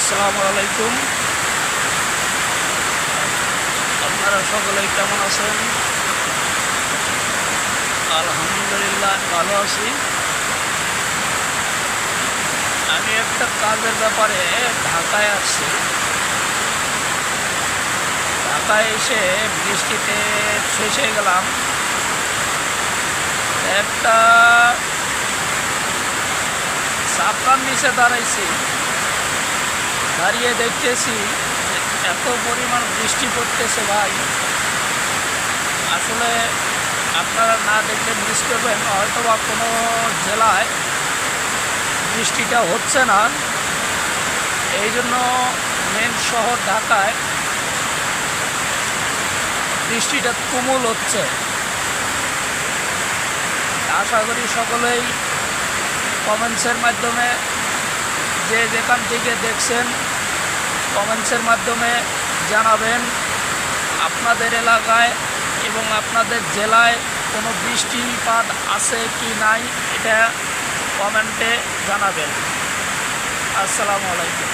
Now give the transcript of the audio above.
আসসালামু আলাইকুম। আপনারা সকলেই কেমন আছেন? আলহামদুলিল্লাহ ভালো আছি। আমি একটা কাজের ব্যাপারে ঢাকায় আসছি। ঢাকায় এসে বৃষ্টিতে ফেঁসে গেলাম। একটা ছাতার নিচে দাঁড়াইছি, দাঁড়িয়ে দেখতেছি এত পরিমাণ বৃষ্টি পড়তেছে ভাই। আসলে আপনারা না দেখলে মিস করবেন, হয়তো বা কোনো জেলায় বৃষ্টিটা হচ্ছে না, এই জন্য মেন শহর ঢাকায় বৃষ্টিটা তুমুল হচ্ছে। আশা করি সকলেই কমেন্টসের মাধ্যমে, যে যেখান থেকে দেখছেন কমেন্টসের মাধ্যমে জানাবেন আপনাদের এলাকায় এবং আপনাদের জেলায় কোনো বৃষ্টিপাত আছে কি নাই, এটা কমেন্টে জানাবেন। আসসালামু আলাইকুম।